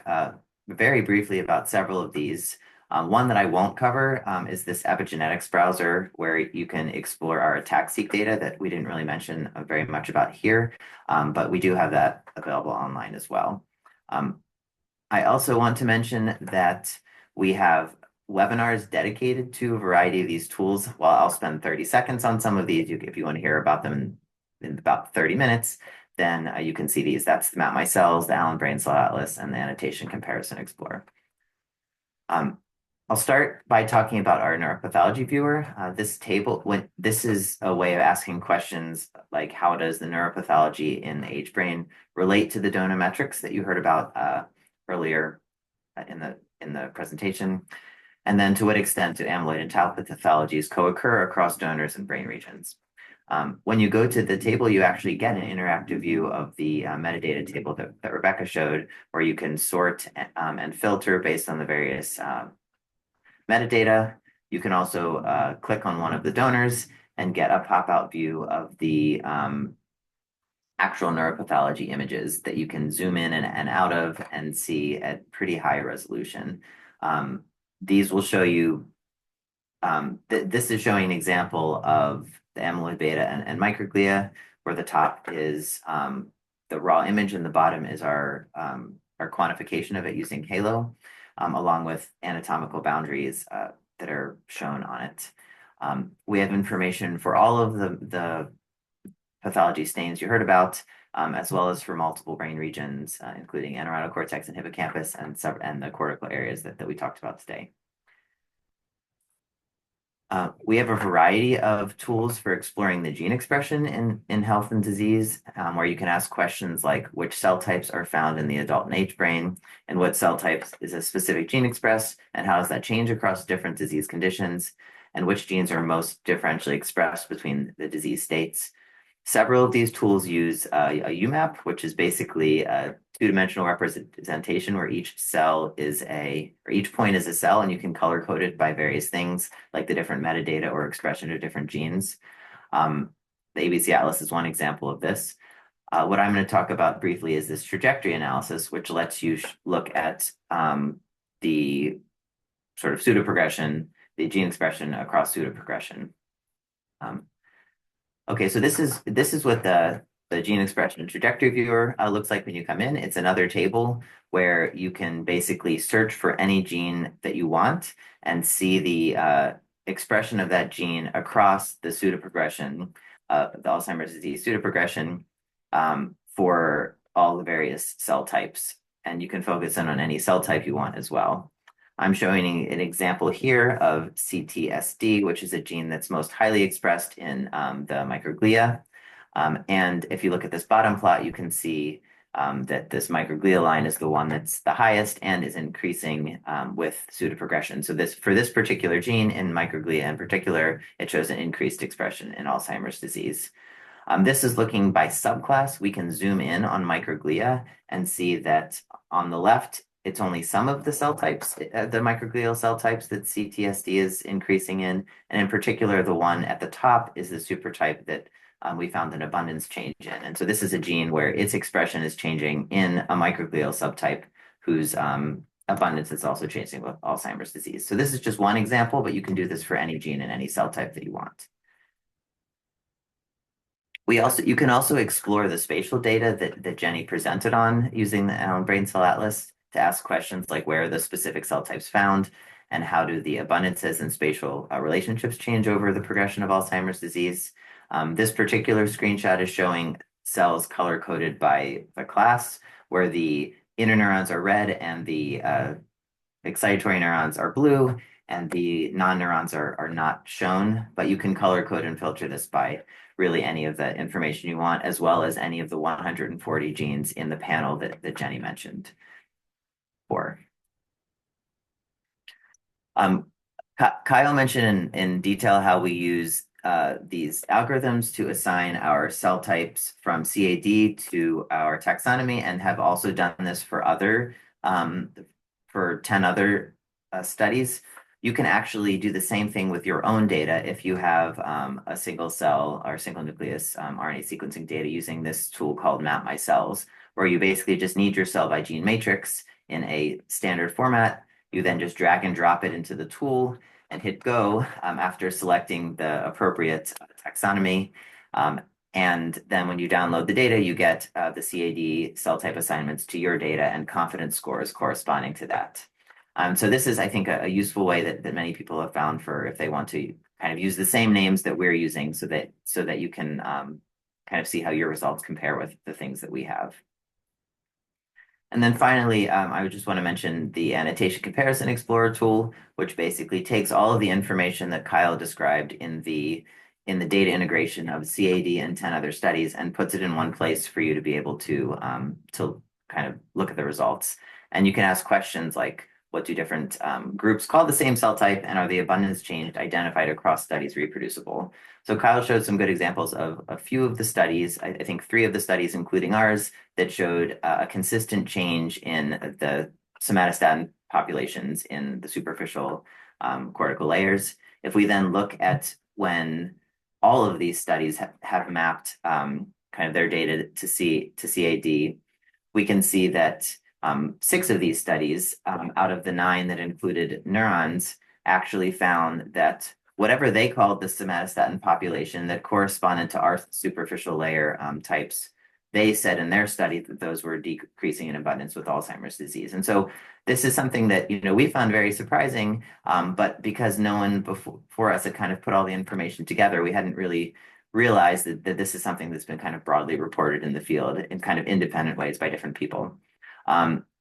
very briefly about several of these. One that I won't cover is this epigenetics browser, where you can explore our ATAC-seq data that we didn't really mention very much about here, but we do have that available online as well. I also want to mention that we have webinars dedicated to a variety of these tools. While I'll spend 30 seconds on some of these, if you want to hear about them in about 30 minutes, then you can see these. That's the Map My Cells, the Allen Brain Cell Atlas, and the Annotation Comparison Explorer. I'll start by talking about our neuropathology viewer. This is a way of asking questions like, how does the neuropathology in the H brain relate to the donor metrics that you heard about earlier in the presentation? And then to what extent do amyloid and tau pathologies co-occur across donors and brain regions? When you go to the table, you actually get an interactive view of the metadata table that Rebecca showed, where you can sort and filter based on the various metadata. You can also click on one of the donors and get a pop-out view of the actual neuropathology images that you can zoom in and out of and see at pretty high resolution. These will show you, this is showing an example of the amyloid beta and microglia, where the top is the raw image and the bottom is our quantification of it using Halo, along with anatomical boundaries that are shown on it. We have information for all of the pathology stains you heard about, as well as for multiple brain regions, including entorhinal cortex and hippocampus and the cortical areas that we talked about today. We have a variety of tools for exploring the gene expression in health and disease, where you can ask questions like which cell types are found in the adult and age brain, and what cell types is a specific gene expressed, and how does that change across different disease conditions, and which genes are most differentially expressed between the disease states. Several of these tools use a UMAP, which is basically a two-dimensional representation where each point is a cell, and you can color code it by various things like the different metadata or expression of different genes. The ABC Atlas is one example of this. What I'm going to talk about briefly is this trajectory analysis, which lets you look at the sort of pseudo-progression, the gene expression across pseudo-progression. Okay, so this is what the gene expression trajectory viewer looks like when you come in. It's another table where you can basically search for any gene that you want and see the expression of that gene across the pseudo-progression, the Alzheimer's disease pseudo-progression for all the various cell types. And you can focus in on any cell type you want as well. I'm showing an example here of CTSD, which is a gene that's most highly expressed in the microglia. And if you look at this bottom plot, you can see that this microglia line is the one that's the highest and is increasing with pseudoprogression. So for this particular gene in microglia in particular, it shows an increased expression in Alzheimer's disease. This is looking by subclass. We can zoom in on microglia and see that on the left, it's only some of the cell types, the microglial cell types that CTSD is increasing in. And in particular, the one at the top is the supertype that we found an abundance change in. And so this is a gene where its expression is changing in a microglial subtype whose abundance is also changing with Alzheimer's disease. So this is just one example, but you can do this for any gene and any cell type that you want. You can also explore the spatial data that Jenny presented on using the Allen Brain Cell Atlas to ask questions like where are the specific cell types found and how do the abundances and spatial relationships change over the progression of Alzheimer's disease. This particular screenshot is showing cells color-coded by the class, where the interneurons are red and the excitatory neurons are blue and the non-neurons are not shown, but you can color code and filter this by really any of the information you want, as well as any of the 140 genes in the panel that Jenny mentioned before. Kyle mentioned in detail how we use these algorithms to assign our cell types from CAD to our taxonomy, and have also done this for 10 other studies. You can actually do the same thing with your own data if you have a single cell or single nucleus RNA sequencing data using this tool called Map My Cells, where you basically just need your cell by gene matrix in a standard format. You then just drag and drop it into the tool and hit go after selecting the appropriate taxonomy. And then when you download the data, you get the CAD cell type assignments to your data and confidence scores corresponding to that. So this is, I think, a useful way that many people have found for if they want to kind of use the same names that we're using, so that you can kind of see how your results compare with the things that we have. And then finally, I would just want to mention the Annotation Comparison Explorer tool, which basically takes all of the information that Kyle described in the data integration of CAD and 10 other studies and puts it in one place for you to be able to kind of look at the results. And you can ask questions like, what do different groups call the same cell type, and are the abundance change identified across studies reproducible? So Kyle showed some good examples of a few of the studies, I think 3 of the studies, including ours, that showed a consistent change in the somatostatin populations in the superficial cortical layers. If we then look at when all of these studies have mapped kind of their data to CAD, we can see that 6 of these studies out of the 9 that included neurons actually found that whatever they called the somatostatin population that corresponded to our superficial layer types, they said in their study that those were decreasing in abundance with Alzheimer's disease. And so this is something that, we found very surprising, but because no one before us had kind of put all the information together, we hadn't really realized that this is something that's been kind of broadly reported in the field in kind of independent ways by different people.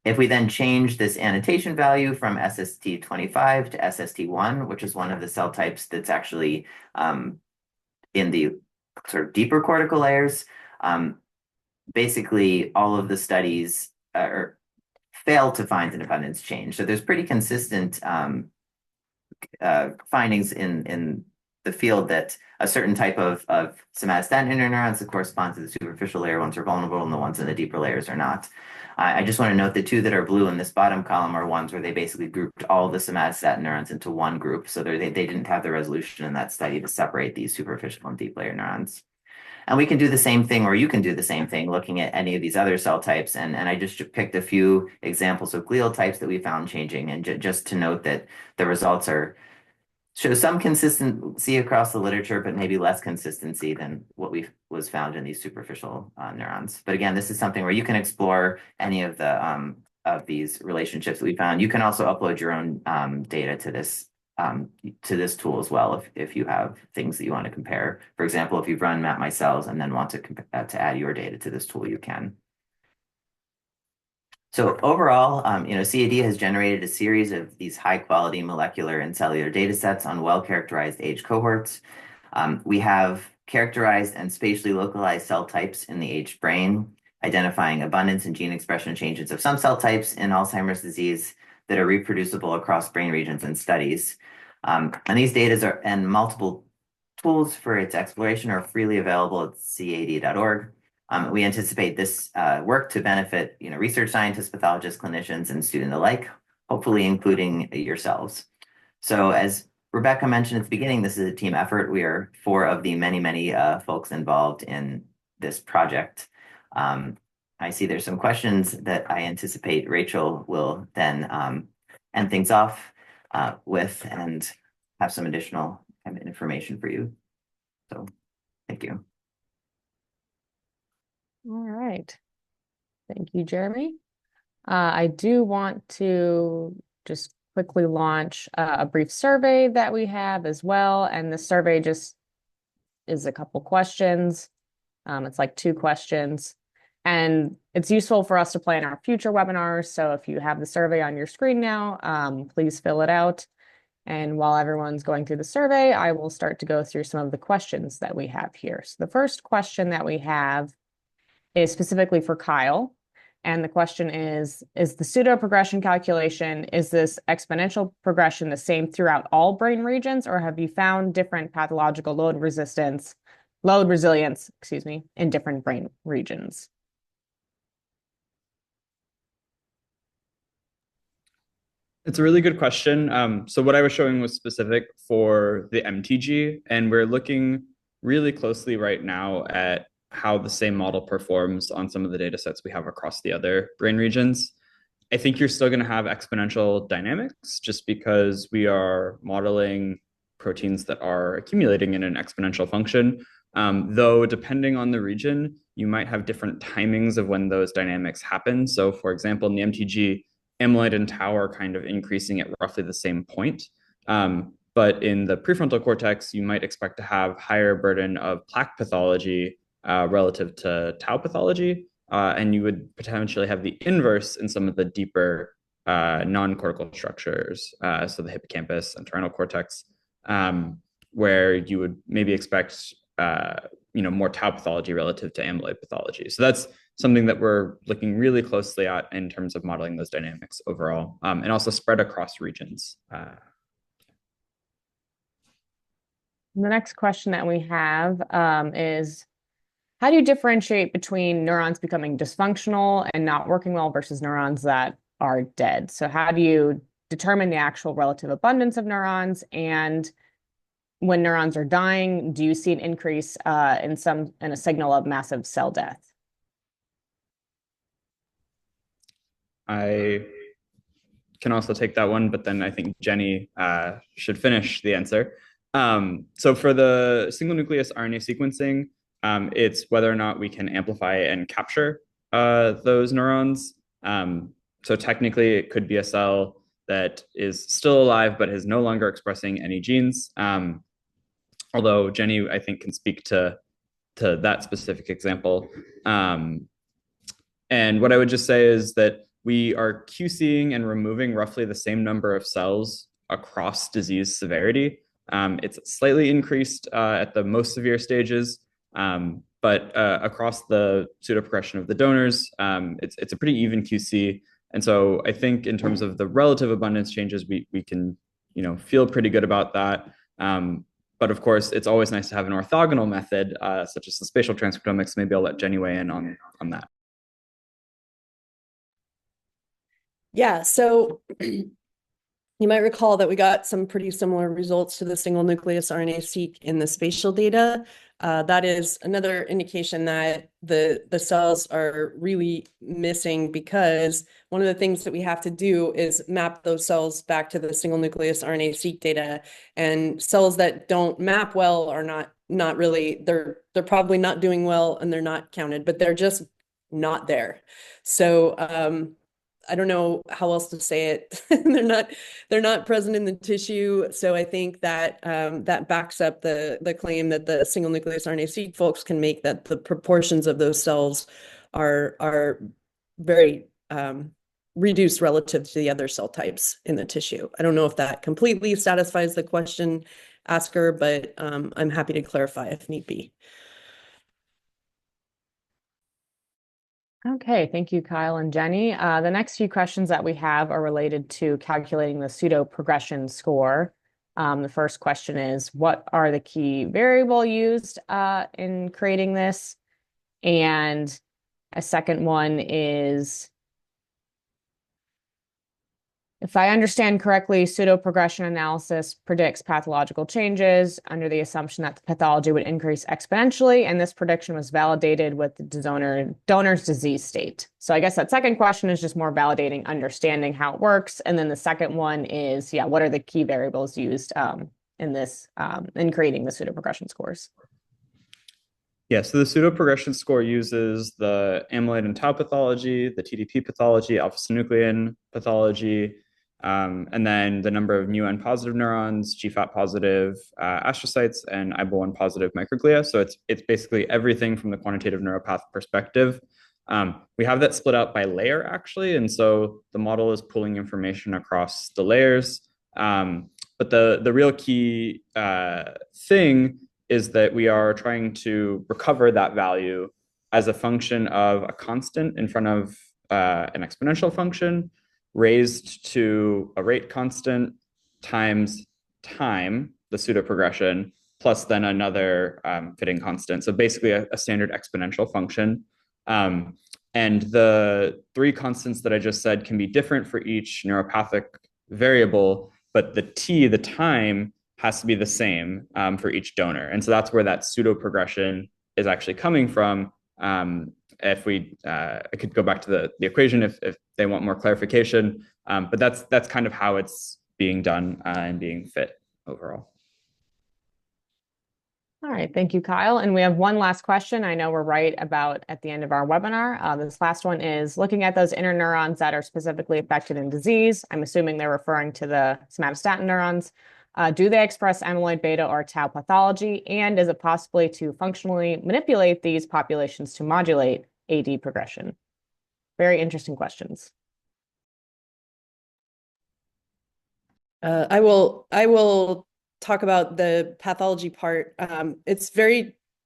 If we then change this annotation value from SST25 to SST1, which is one of the cell types that's actually in the sort of deeper cortical layers, basically all of the studies fail to find an abundance change. So there's pretty consistent findings in the field that a certain type of somatostatin interneurons that correspond to the superficial layer ones are vulnerable and the ones in the deeper layers are not. I just want to note the 2 that are blue in this bottom column are ones where they basically grouped all the somatostatin neurons into one group. So they didn't have the resolution in that study to separate these superficial and deep layer neurons. And we can do the same thing, or you can do the same thing looking at any of these other cell types. And I just picked a few examples of glial types that we found changing. And just to note that the results show some consistency across the literature, but maybe less consistency than what was found in these superficial neurons. But again, this is something where you can explore any of the of these relationships that we found. You can also upload your own data to this tool as well if you have things that you want to compare. For example, if you've run Map My Cells and then want to add your data to this tool, you can. So overall, CAD has generated a series of these high-quality molecular and cellular data sets on well-characterized age cohorts. We have characterized and spatially localized cell types in the aged brain, identifying abundance and gene expression changes of some cell types in Alzheimer's disease that are reproducible across brain regions and studies. And these data and multiple tools for its exploration are freely available at cad.org. We anticipate this work to benefit research scientists, pathologists, clinicians, and students alike, hopefully including yourselves. So as Rebecca mentioned at the beginning, this is a team effort. We are 4 of the many, many folks involved in this project. I see there's some questions that I anticipate Rachel will then end things off with and have some additional kind of information for you. So thank you. All right. Thank you, Jeremy. I do want to just quickly launch a brief survey that we have as well. And the survey just is a couple questions. It's like 2 questions. And it's useful for us to plan our future webinars. So if you have the survey on your screen now, please fill it out. And while everyone's going through the survey, I will start to go through some of the questions that we have here. So the first question that we have is specifically for Kyle. And the question is the pseudo-progression calculation, is this exponential progression the same throughout all brain regions, or have you found different pathological load resilience, in different brain regions? It's a really good question. So what I was showing was specific for the MTG, and we're looking really closely right now at how the same model performs on some of the data sets we have across the other brain regions. I think you're still going to have exponential dynamics just because we are modeling proteins that are accumulating in an exponential function. Though depending on the region, you might have different timings of when those dynamics happen. So for example, in the MTG, amyloid and tau are kind of increasing at roughly the same point. But in the prefrontal cortex, you might expect to have higher burden of plaque pathology relative to tau pathology. And you would potentially have the inverse in some of the deeper non-cortical structures, so the hippocampus and entorhinal cortex, where you would maybe expect more tau pathology relative to amyloid pathology. So that's something that we're looking really closely at in terms of modeling those dynamics overall, and also spread across regions. The next question that we have is, how do you differentiate between neurons becoming dysfunctional and not working well versus neurons that are dead? So how do you determine the actual relative abundance of neurons? And when neurons are dying, do you see an increase in a signal of massive cell death? I can also take that one, but then I think Jenny should finish the answer. So for the single nucleus RNA sequencing, it's whether or not we can amplify and capture those neurons. So technically, it could be a cell that is still alive but is no longer expressing any genes. Although Jenny, I think, can speak to that specific example. And what I would just say is that we are QCing and removing roughly the same number of cells across disease severity. It's slightly increased at the most severe stages, but across the pseudo-progression of the donors, it's a pretty even QC. And so I think in terms of the relative abundance changes, we can feel pretty good about that. But of course, it's always nice to have an orthogonal method, such as the spatial transcriptomics. Maybe I'll let Jenny weigh in on that. Yeah, so you might recall that we got some pretty similar results to the single nucleus RNA-seq in the spatial data. That is another indication that the cells are really missing, because one of the things that we have to do is map those cells back to the single nucleus RNA-seq data. And cells that don't map well are not really, they're probably not doing well and they're not counted, but they're just not there. So I don't know how else to say it. They're not present in the tissue. So I think that that backs up the claim that the single nucleus RNA-seq folks can make, that the proportions of those cells are very reduced relative to the other cell types in the tissue. I don't know if that completely satisfies the question asker, but I'm happy to clarify if need be. Okay, thank you, Kyle and Jenny. The next few questions that we have are related to calculating the pseudo-progression score. The first question is, what are the key variable used in creating this? And a second one is, if I understand correctly, pseudo-progression analysis predicts pathological changes under the assumption that the pathology would increase exponentially, and this prediction was validated with the donor's disease state. So I guess that second question is just more validating understanding how it works. And then the second one is, what are the key variables used in creating the pseudo-progression scores? Yeah, so the pseudo-progression score uses the amyloid and tau pathology, the TDP pathology, alpha-synuclein pathology, and then the number of mu-n positive neurons, GFAP positive astrocytes, and IBL1 positive microglia. So it's basically everything from the quantitative neuropath perspective. We have that split out by layer, actually, and so the model is pulling information across the layers. But the real key thing is that we are trying to recover that value as a function of a constant in front of an exponential function raised to a rate constant times time, the pseudo-progression, plus then another fitting constant. So basically a standard exponential function. And the three constants that I just said can be different for each neuropathic variable, but the t, the time, has to be the same for each donor. And so that's where that pseudo-progression is actually coming from. If we, I could go back to the equation if they want more clarification, but that's kind of how it's being done and being fit overall. All right, thank you, Kyle. And we have one last question. I know we're right about at the end of our webinar. This last one is looking at those inner neurons that are specifically affected in disease. I'm assuming they're referring to the somatostatin neurons. Do they express amyloid beta or tau pathology? And is it possibly to functionally manipulate these populations to modulate AD progression? Very interesting questions. I will talk about the pathology part.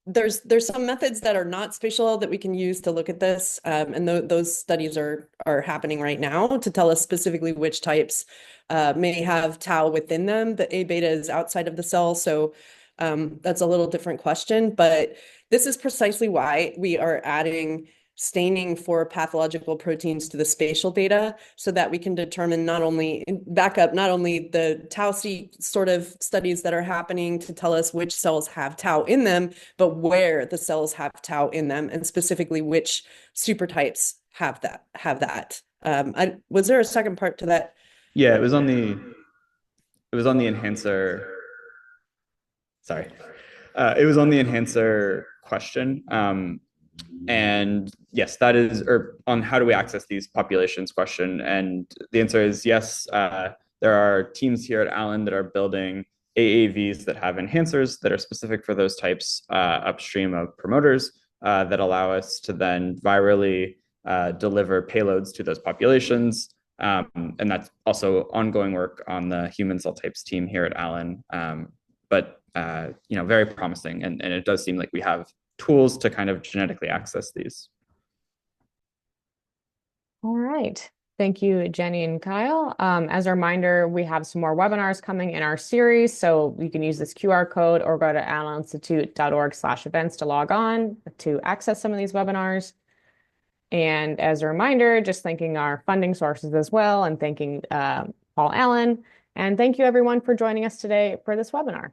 There's some methods that are not spatial that we can use to look at this, and those studies are happening right now to tell us specifically which types may have tau within them. The A beta is outside of the cell, so that's a little different question. But this is precisely why we are adding staining for pathological proteins to the spatial data so that we can determine not only the tau-seq sort of studies that are happening to tell us which cells have tau in them, but where the cells have tau in them, and specifically which supertypes have that. Was there a second part to that? Yeah, it was on the enhancer. Sorry. It was on the enhancer question. And yes, that is, or on how do we access these populations question. And the answer is yes. There are teams here at Allen that are building AAVs that have enhancers that are specific for those types upstream of promoters that allow us to then virally deliver payloads to those populations. And that's also ongoing work on the human cell types team here at Allen. But very promising. And it does seem like we have tools to kind of genetically access these. All right. Thank you, Jenny and Kyle. As a reminder, we have some more webinars coming in our series, so you can use this QR code or go to alleninstitute.org/events to log on to access some of these webinars. And as a reminder, just thanking our funding sources as well, and thanking Paul Allen. And thank you everyone for joining us today for this webinar.